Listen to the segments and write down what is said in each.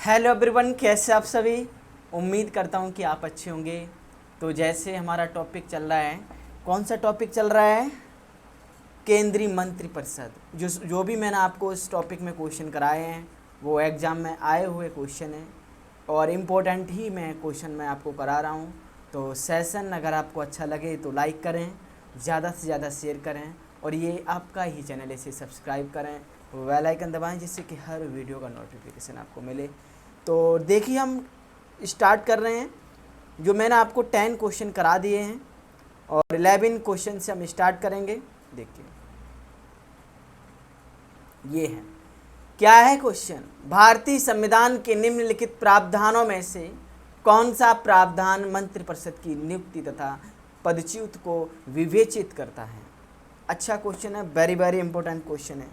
Hello everyone, कैसे आप सभी। उम्मीद करता हूँ कि आप अच्छे होंगे। तो जैसे हमारा टॉपिक चल रहा है, कौन सा टॉपिक चल रहा है? केंद्रीय मंत्रिपरिषद। जो भी मैंने आपको इस टॉपिक में क्वेश्चन कराए हैं वो एग्ज़ाम में आए हुए क्वेश्चन हैं और इम्पोर्टेंट ही मैं क्वेश्चन मैं आपको करा रहा हूँ। तो सेशन अगर आपको अच्छा लगे तो लाइक करें, ज़्यादा से ज़्यादा शेयर करें और ये आपका ही चैनल है, इसे सब्सक्राइब करें, बेल आइकन दबाएं जिससे कि हर वीडियो का नोटिफिकेशन आपको मिले। तो देखिए, हम स्टार्ट कर रहे हैं। जो मैंने आपको 10 क्वेश्चन करा दिए हैं और 11 क्वेश्चन से हम स्टार्ट करेंगे। देखिए ये है, क्या है क्वेश्चन? भारतीय संविधान के निम्नलिखित प्रावधानों में से कौन सा प्रावधान मंत्रिपरिषद की नियुक्ति तथा पदच्युत को विवेचित करता है? अच्छा क्वेश्चन है, वेरी वेरी इंपॉर्टेंट क्वेश्चन है।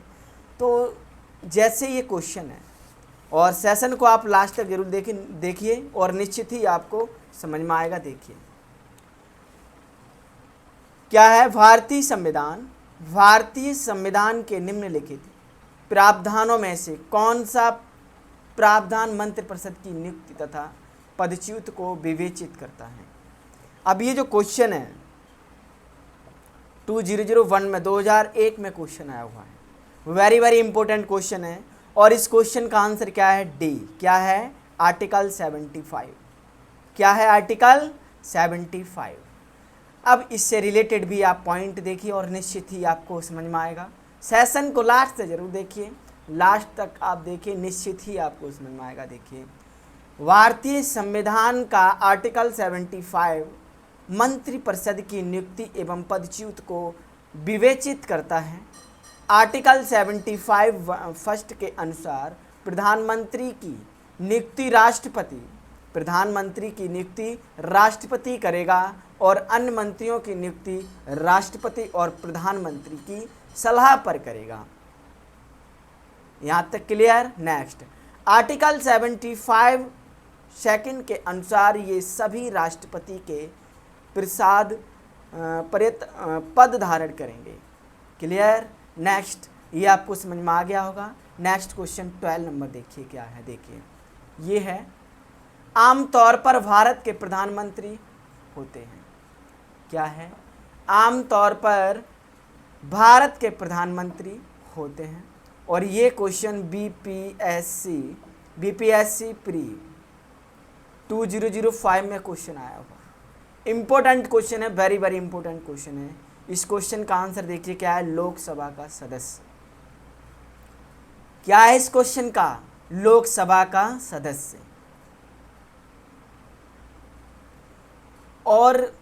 तो जैसे ये क्वेश्चन है और सेशन को आप लास्ट तक जरूर देखिए और निश्चित ही आपको समझ में आएगा। देखिए क्या है, भारतीय संविधान के निम्नलिखित प्रावधानों में से कौन सा प्रावधान मंत्रिपरिषद की नियुक्ति तथा पदच्युत को विवेचित करता है? अब ये जो क्वेश्चन है 2001 में 2001 में क्वेश्चन आया हुआ है, वेरी वेरी इंपॉर्टेंट क्वेश्चन है और इस क्वेश्चन का आंसर क्या है? डी। क्या है? आर्टिकल 75। क्या है? आर्टिकल 75। अब इससे रिलेटेड भी आप पॉइंट देखिए और निश्चित ही आपको समझ में आएगा। सेशन को लास्ट से जरूर देखिए, लास्ट तक आप देखिए, निश्चित ही आपको समझ में आएगा। देखिए, भारतीय संविधान का आर्टिकल 75 मंत्रिपरिषद की नियुक्ति एवं पदच्युत को विवेचित करता है। आर्टिकल 75 फर्स्ट के अनुसार प्रधानमंत्री की नियुक्ति राष्ट्रपति करेगा और अन्य मंत्रियों की नियुक्ति राष्ट्रपति और प्रधानमंत्री की सलाह पर करेगा। यहाँ तक क्लियर? नेक्स्ट, आर्टिकल 75 सेकंड के अनुसार ये सभी राष्ट्रपति के प्रसाद पद धारण करेंगे। क्लियर? नेक्स्ट, ये आपको समझ में आ गया होगा। नेक्स्ट क्वेश्चन 12 नंबर देखिए क्या है। देखिए ये है, आमतौर पर भारत के प्रधानमंत्री होते हैं। क्या है? आमतौर पर भारत के प्रधानमंत्री होते हैं और ये क्वेश्चन बीपीएससी प्री 2005 में क्वेश्चन आया हुआ। इंपॉर्टेंट क्वेश्चन है, वेरी वेरी इंपॉर्टेंट क्वेश्चन है। इस क्वेश्चन का आंसर देखिए क्या है? लोकसभा का सदस्य। क्या है इस क्वेश्चन का? लोकसभा का सदस्य। और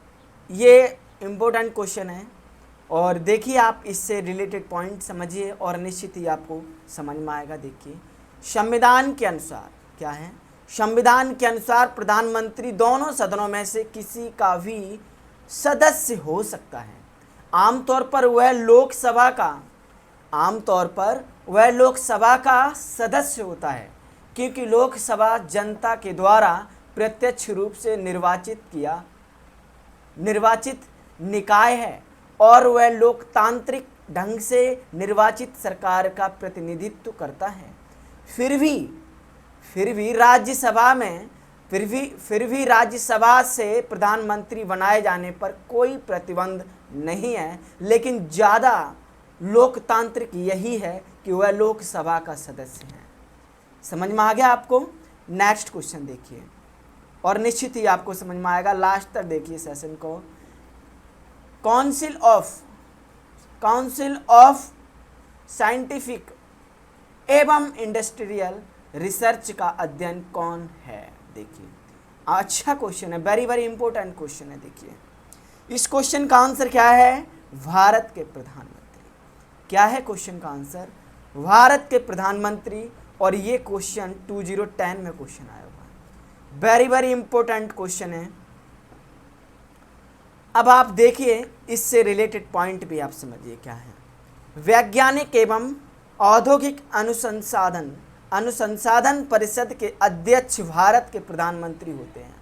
ये इंपॉर्टेंट क्वेश्चन है और देखिए आप इससे रिलेटेड पॉइंट समझिए और निश्चित ही आपको समझ में आएगा। देखिए, संविधान के अनुसार क्या है? संविधान के अनुसार प्रधानमंत्री दोनों सदनों में से किसी का भी सदस्य हो सकता है। आमतौर पर वह लोकसभा का सदस्य होता है क्योंकि लोकसभा जनता के द्वारा प्रत्यक्ष रूप से निर्वाचित निकाय है और वह लोकतांत्रिक ढंग से निर्वाचित सरकार का प्रतिनिधित्व करता है। फिर भी राज्यसभा से प्रधानमंत्री बनाए जाने पर कोई प्रतिबंध नहीं है, लेकिन ज़्यादा लोकतांत्रिक यही है कि वह लोकसभा का सदस्य है। समझ में आ गया आपको? नेक्स्ट क्वेश्चन देखिए और निश्चित ही आपको समझ में आएगा। लास्ट तक देखिए सेशन को। काउंसिल ऑफ साइंटिफिक एवं इंडस्ट्रियल रिसर्च का अध्ययन कौन है? देखिए, अच्छा क्वेश्चन है, वेरी वेरी इंपॉर्टेंट क्वेश्चन है। देखिए, इस क्वेश्चन का आंसर क्या है? भारत के प्रधानमंत्री। क्या है क्वेश्चन का आंसर? भारत के प्रधानमंत्री। और ये क्वेश्चन 2010 में क्वेश्चन आया हुआ है, वेरी वेरी इंपॉर्टेंट क्वेश्चन है। अब आप देखिए इससे रिलेटेड पॉइंट भी आप समझिए क्या है। वैज्ञानिक एवं औद्योगिक अनुसंधान परिषद के अध्यक्ष भारत के प्रधानमंत्री होते हैं।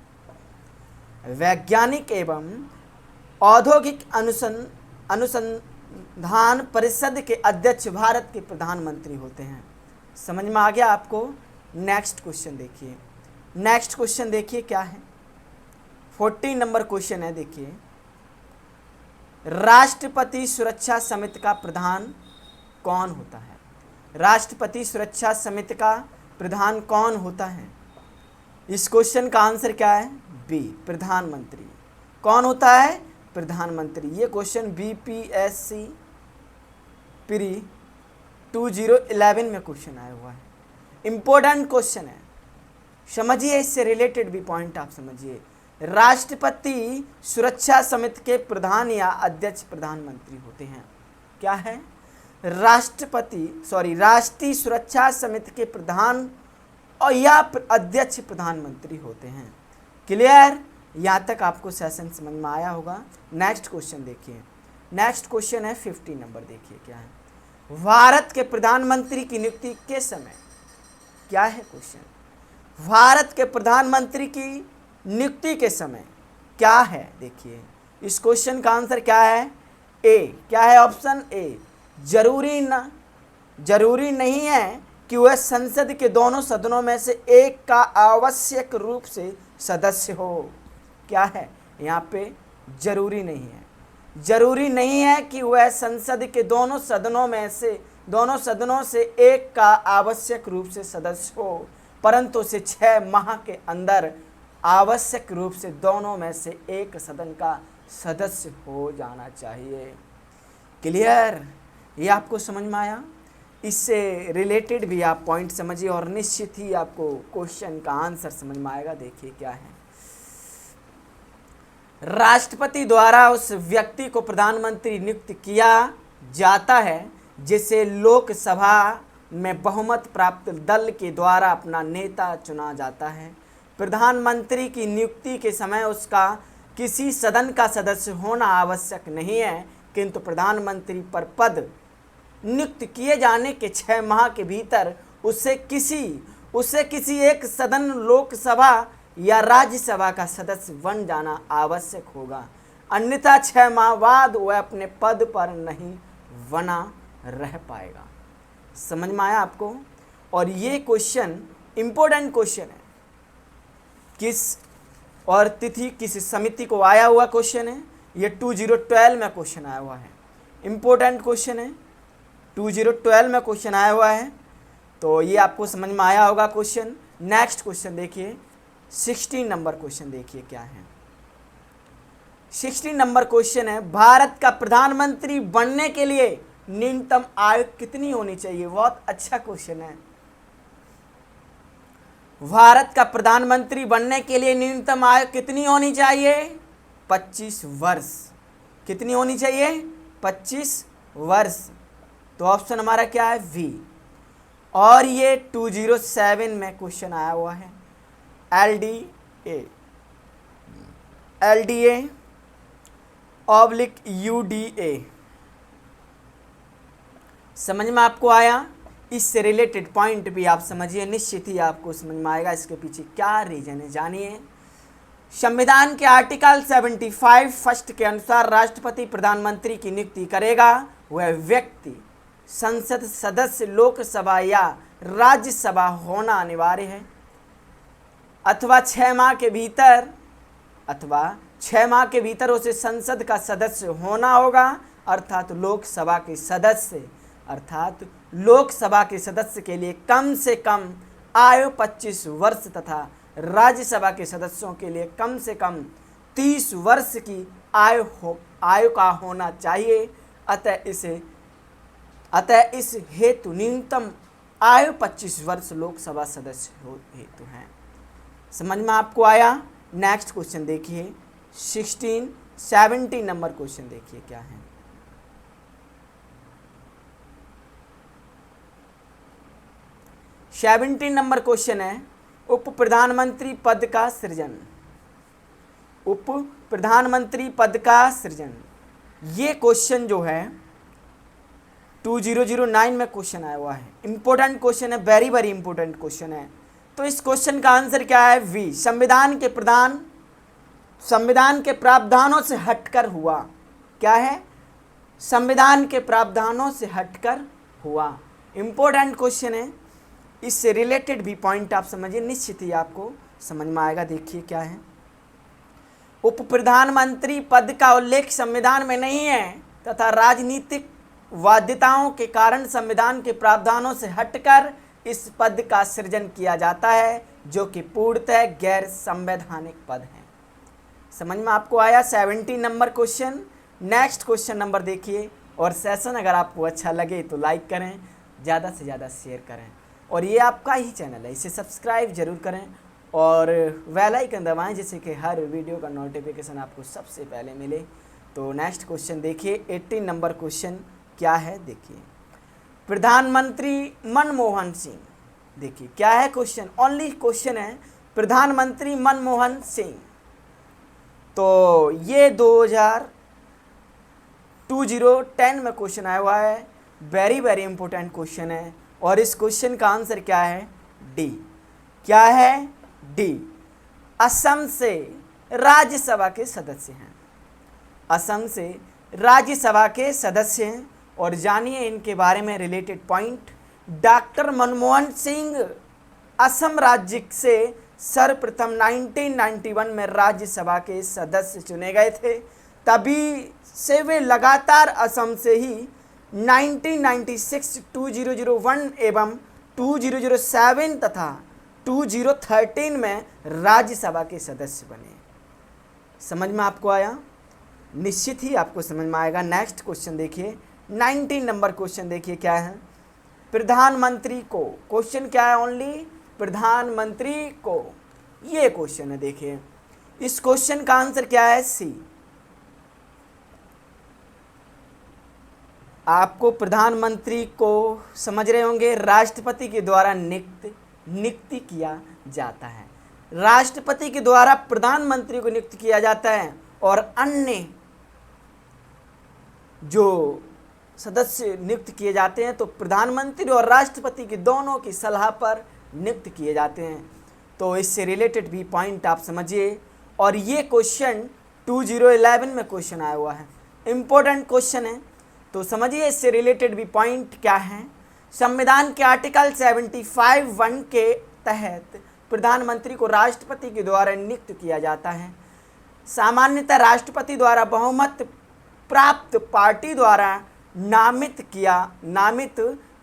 वैज्ञानिक एवं औद्योगिक अनुसंधान परिषद के अध्यक्ष भारत के प्रधानमंत्री होते हैं। समझ में आ गया आपको? नेक्स्ट क्वेश्चन देखिए, नेक्स्ट क्वेश्चन देखिए क्या है, 14 नंबर क्वेश्चन है। देखिए, राष्ट्रपति सुरक्षा समिति का प्रधान कौन होता है? राष्ट्रपति सुरक्षा समिति का प्रधान कौन होता है? इस क्वेश्चन का आंसर क्या है? बी, प्रधानमंत्री। कौन होता है? प्रधानमंत्री। ये क्वेश्चन बीपीएससी प्री 2011 में क्वेश्चन आया हुआ है, इंपॉर्टेंट क्वेश्चन है, समझिए, इससे रिलेटेड भी पॉइंट आप समझिए। राष्ट्रपति सुरक्षा समिति के प्रधान या अध्यक्ष प्रधानमंत्री होते हैं। क्या है? राष्ट्रीय सुरक्षा समिति के प्रधान और या अध्यक्ष प्रधानमंत्री होते हैं। क्लियर? यहाँ तक आपको सेशन समझ में आया होगा। नेक्स्ट क्वेश्चन देखिए, नेक्स्ट क्वेश्चन है 15 नंबर। देखिए क्या है, भारत के प्रधानमंत्री की नियुक्ति के समय, क्या है क्वेश्चन, भारत के प्रधानमंत्री की नियुक्ति के समय क्या है? देखिए, इस क्वेश्चन का आंसर क्या है? ए। क्या है? ऑप्शन ए, जरूरी नहीं है कि वह संसद के दोनों सदनों में से एक का आवश्यक रूप से सदस्य हो। क्या है? यहाँ पे जरूरी नहीं है, जरूरी नहीं है कि वह संसद के दोनों सदनों से एक का आवश्यक रूप से सदस्य हो, परंतु उसे 6 माह के अंदर आवश्यक रूप से दोनों में से एक सदन का सदस्य हो जाना चाहिए। क्लियर? ये आपको समझ में आया? इससे रिलेटेड भी आप पॉइंट समझिए और निश्चित ही आपको क्वेश्चन का आंसर समझ में आएगा। देखिए क्या है, राष्ट्रपति द्वारा उस व्यक्ति को प्रधानमंत्री नियुक्त किया जाता है जिसे लोकसभा में बहुमत प्राप्त दल के द्वारा अपना नेता चुना जाता है। प्रधानमंत्री की नियुक्ति के समय उसका किसी सदन का सदस्य होना आवश्यक नहीं है, किंतु प्रधानमंत्री पर पद नियुक्त किए जाने के 6 माह के भीतर उसे किसी एक सदन, लोकसभा या राज्यसभा का सदस्य बन जाना आवश्यक होगा, अन्यथा 6 माह बाद वह अपने पद पर नहीं बना रह पाएगा। समझ में आया आपको? और ये क्वेश्चन इंपॉर्टेंट क्वेश्चन है, किस और तिथि किस समिति को आया हुआ क्वेश्चन है, ये 2012 में क्वेश्चन आया हुआ है, इंपॉर्टेंट क्वेश्चन है, 2012 में क्वेश्चन आया हुआ है। तो ये आपको समझ में आया होगा क्वेश्चन। नेक्स्ट क्वेश्चन देखिए, 16 नंबर क्वेश्चन देखिए क्या है, 16 नंबर क्वेश्चन है, भारत का प्रधानमंत्री बनने के लिए न्यूनतम आयु कितनी होनी चाहिए? बहुत अच्छा क्वेश्चन है। भारत का प्रधानमंत्री बनने के लिए न्यूनतम आयु कितनी होनी चाहिए? 25 वर्ष। कितनी होनी चाहिए? 25 वर्ष। तो ऑप्शन हमारा क्या है? वी। और ये 2007 में क्वेश्चन आया हुआ है, LDA ऑब्लिक UDA। समझ में आपको आया? इससे रिलेटेड पॉइंट भी आप समझिए, निश्चित ही आपको समझ में आएगा इसके पीछे क्या रीजन है। जानिए, संविधान के आर्टिकल 75 फर्स्ट के अनुसार राष्ट्रपति प्रधानमंत्री की नियुक्ति करेगा। वह व्यक्ति संसद सदस्य, लोकसभा या राज्यसभा होना अनिवार्य है, अथवा 6 माह के भीतर उसे संसद का सदस्य होना होगा, अर्थात लोकसभा के सदस्य के लिए कम से कम आयु 25 वर्ष तथा राज्यसभा के सदस्यों के लिए कम से कम 30 वर्ष की आयु का होना चाहिए। अतः इस हेतु न्यूनतम आयु 25 वर्ष लोकसभा सदस्य हेतु है। समझ में आपको आया? नेक्स्ट क्वेश्चन देखिए, 17 नंबर क्वेश्चन देखिए क्या है, नंबर क्वेश्चन है, उप प्रधानमंत्री पद का सृजन। उप प्रधानमंत्री पद का सृजन, ये क्वेश्चन जो है 2009 में क्वेश्चन आया हुआ है, इंपॉर्टेंट क्वेश्चन है, वेरी वेरी इंपॉर्टेंट क्वेश्चन है। तो इस क्वेश्चन का आंसर क्या है? वी। संविधान के प्रावधानों से हटकर हुआ। क्या है? संविधान के प्रावधानों से हटकर हुआ, इंपॉर्टेंट क्वेश्चन है। इससे रिलेटेड भी पॉइंट आप समझिए, निश्चित ही आपको समझ में आएगा। देखिए क्या है, उप प्रधानमंत्री पद का उल्लेख संविधान में नहीं है तथा राजनीतिक बाध्यताओं के कारण संविधान के प्रावधानों से हटकर इस पद का सृजन किया जाता है, जो कि पूर्णतः गैर संवैधानिक पद है। समझ में आपको आया 17 number question. Next question number देखिए, और सेशन अगर आपको अच्छा लगे तो लाइक करें, ज़्यादा से ज़्यादा शेयर करें, और ये आपका ही चैनल है, इसे सब्सक्राइब जरूर करें और बेल आइकन दबाएं, जिससे कि हर वीडियो का नोटिफिकेशन आपको सबसे पहले मिले। तो नेक्स्ट क्वेश्चन देखिए, 18 नंबर क्वेश्चन क्या है देखिए, प्रधानमंत्री मनमोहन सिंह। देखिए क्या है क्वेश्चन, ओनली क्वेश्चन है प्रधानमंत्री मनमोहन सिंह। तो ये 2010 में क्वेश्चन आया हुआ है, वेरी वेरी इंपॉर्टेंट क्वेश्चन है, और इस क्वेश्चन का आंसर क्या है, डी। क्या है, डी। असम से राज्यसभा के सदस्य हैं, असम से राज्यसभा के सदस्य हैं। और जानिए इनके बारे में related point. Doctor Manmohan Singh Assam राज्य से सर्वप्रथम 1991 में राज्यसभा के सदस्य चुने गए थे। तभी से वे लगातार असम से ही 1996, 2001 एवं 2007 तथा 2013 में राज्यसभा के सदस्य बने। समझ में आपको आया, निश्चित ही आपको समझ में आएगा। नेक्स्ट क्वेश्चन देखिए, 19 नंबर क्वेश्चन देखिए क्या है, प्रधानमंत्री को, क्वेश्चन क्या है, ओनली प्रधानमंत्री को, ये क्वेश्चन है। देखिए इस क्वेश्चन का आंसर क्या है, सी। आपको प्रधानमंत्री को समझ रहे होंगे, राष्ट्रपति के द्वारा नियुक्त किया जाता है। राष्ट्रपति के द्वारा प्रधानमंत्री को नियुक्त किया जाता है, और अन्य जो सदस्य नियुक्त किए जाते हैं तो प्रधानमंत्री और राष्ट्रपति की दोनों की सलाह पर नियुक्त किए जाते हैं। तो इससे रिलेटेड भी पॉइंट आप समझिए। और ये क्वेश्चन 2011 में क्वेश्चन आया हुआ है, इम्पोर्टेंट क्वेश्चन है। तो समझिए इससे रिलेटेड भी पॉइंट क्या है। संविधान के आर्टिकल 75(1) के तहत प्रधानमंत्री को राष्ट्रपति के द्वारा नियुक्त किया जाता है। सामान्यतः राष्ट्रपति द्वारा बहुमत प्राप्त पार्टी द्वारा नामित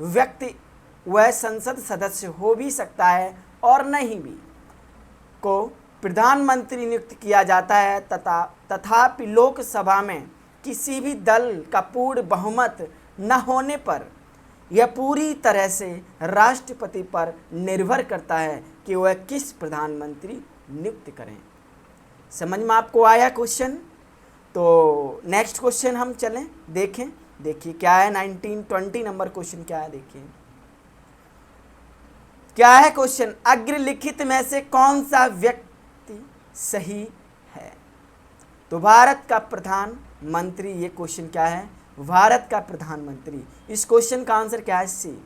व्यक्ति वह संसद सदस्य हो भी सकता है और नहीं भी, को प्रधानमंत्री नियुक्त किया जाता है। तथापि लोकसभा में किसी भी दल का पूर्ण बहुमत न होने पर यह पूरी तरह से राष्ट्रपति पर निर्भर करता है कि वह किस प्रधानमंत्री नियुक्त करें। समझ में आपको आया क्वेश्चन। तो नेक्स्ट क्वेश्चन हम चलें देखें। देखिए क्या है, 1920 नंबर क्वेश्चन क्या है, देखिए क्या है क्वेश्चन, अग्रलिखित में से कौन सा व्यक्ति सही है। तो भारत का प्रधानमंत्री, ये क्वेश्चन क्या है, भारत का प्रधानमंत्री। इस क्वेश्चन का आंसर क्या है, सी।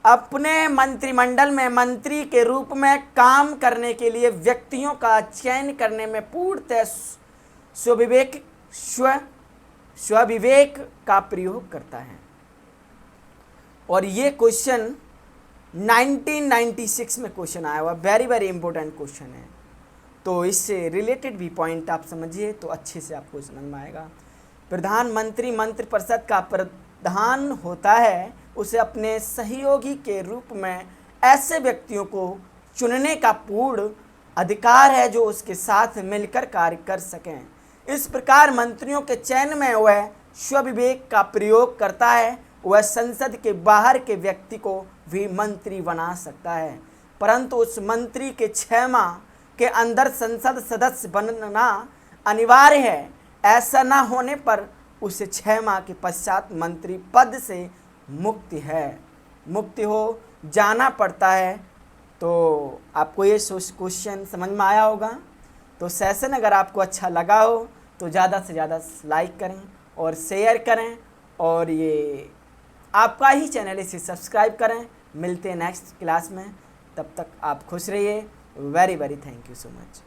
अपने मंत्रिमंडल में मंत्री के रूप में काम करने के लिए व्यक्तियों का चयन करने में पूर्णतः स्वविवेक का प्रयोग करता है। और ये क्वेश्चन 1996 में क्वेश्चन आया हुआ, वेरी वेरी इंपॉर्टेंट क्वेश्चन है। तो इससे रिलेटेड भी पॉइंट आप समझिए तो अच्छे से आपको समझ में आएगा। प्रधानमंत्री मंत्रिपरिषद का प्रधान होता है, उसे अपने सहयोगी के रूप में ऐसे व्यक्तियों को चुनने का पूर्ण अधिकार है जो उसके साथ मिलकर कार्य कर सकें। इस प्रकार मंत्रियों के चयन में वह स्वविवेक का प्रयोग करता है। वह संसद के बाहर के व्यक्ति को भी मंत्री बना सकता है, परंतु उस मंत्री के 6 माह के अंदर संसद सदस्य बनना अनिवार्य है। ऐसा न होने पर उसे 6 माह के पश्चात मंत्री पद से मुक्ति हो जाना पड़ता है। तो आपको ये क्वेश्चन समझ में आया होगा। तो सेशन अगर आपको अच्छा लगा हो तो ज़्यादा से ज़्यादा लाइक करें और शेयर करें, और ये आपका ही चैनल, इसे सब्सक्राइब करें। मिलते हैं नेक्स्ट क्लास में, तब तक आप खुश रहिए। Very very thank you so much.